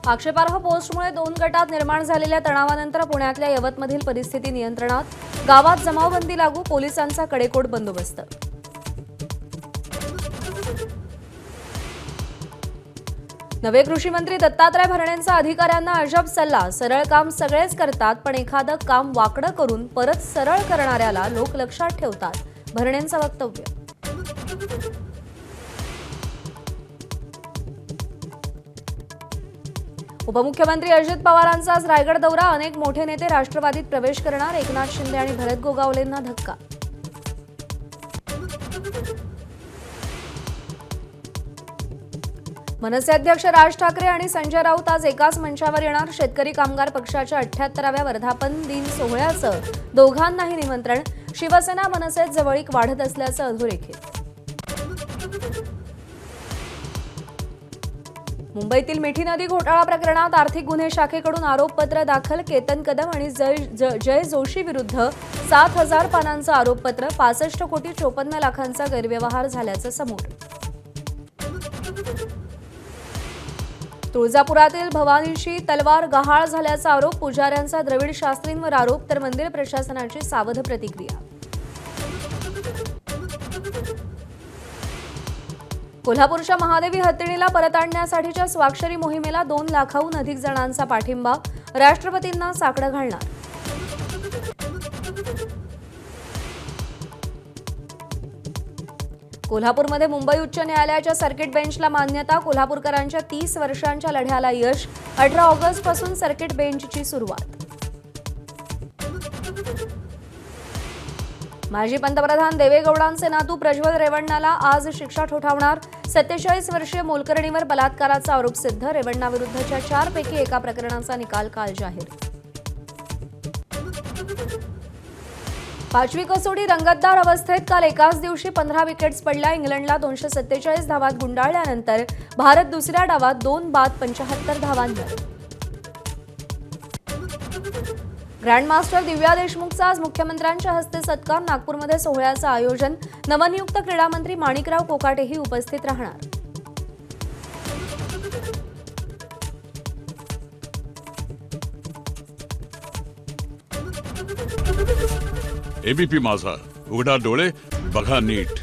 आक्षेपार्ह पोस्टमुळे 2 गटात निर्माण झालेल्या तणावानंतर पुण्यातल्या यवतमधील परिस्थिती नियंत्रणात, गावात जमावबंदी लागू, पोलिसांचा कडेकोट बंदोबस्त। नवे कृषी मंत्री दत्तात्रय भरणेंचा अधिकाऱ्यांना अजब सल्ला, सरळ काम सगळेच करतात पण एखादं काम वाकडं करून परत सरळ करणाऱ्याला लोक लक्षात ठेवतात, भरणेंचं वक्तव्य। उपमुख्यमंत्री अजित पवारांचा आज रायगड दौरा, अनेक मोठे नेते राष्ट्रवादीत प्रवेश करणार, एकनाथ शिंदे आणि भरत गोगावलेंना धक्का। मनसे अध्यक्ष राज ठाकरे आणि संजय राऊत आज एकाच मंचावर येणार, शेतकरी कामगार पक्षाच्या 78व्या वर्धापन दिन सोहळ्याचं दोघांनाही निमंत्रण, शिवसेना मनसेत जवळीक वाढत असल्याचं अधोरेखित। मुंबईतील मिठी नदी घोटाळा प्रकरणात आर्थिक गुन्हे शाखेकडून आरोपपत्र दाखल, केतन कदम आणि जय जोशी विरुद्ध 7,000 पानांचं आरोपपत्र, 65 कोटी 54 लाखांचा गैरव्यवहार झाल्याचं समोर। तुळजापुरातील भवानीशी तलवार गहाळ झाल्याचा आरोप, पुजाऱ्यांचा द्रविड शास्त्रींवर आरोप, तर मंदिर प्रशासनाची सावध प्रतिक्रिया। कोल्हापूरच्या महादेवी हत्तीणीला परत आणण्यासाठीच्या स्वाक्षरी मोहिमेला 2 लाखाहून अधिक जणांचा पाठिंबा, राष्ट्रपतींना साकडं घालणार। कोल्हापूरमध्ये मुंबई उच्च न्यायालयाच्या सर्किट बेंचला मान्यता, कोल्हापूरकरांच्या 30 वर्षांच्या लढ्याला यश, 18 ऑगस्टपासून सर्किट बेंचची सुरुवात। माजी पंतप्रधान देवेगौडांचे नातू प्रज्वल रेवण्णाला आज शिक्षा ठोठावणार, 47 वर्षीय मोलकरणीवर बलात्काराचा आरोप सिद्ध, रेवण्णाविरुद्धच्या 4 पैकी एका प्रकरणाचा निकाल काल जाहीर। 5वी कसोटी रंगतदार अवस्थेत, काल एकाच दिवशी 15 विकेट्स पडल्या, इंग्लंडला 247 धावात गुंडाळल्यानंतर भारत दुसऱ्या डावात 2 बाद 75 धावांवर। ग्रँडमास्टर दिव्या देशमुखचा आज मुख्यमंत्र्यांच्या हस्ते सत्कार, नागपूरमध्ये सोहळ्याचं आयोजन, नवनियुक्त क्रीडामंत्री माणिकराव कोकाटेही उपस्थित राहणार। एबीपी माझा, उघडा डोळे बघा नीट।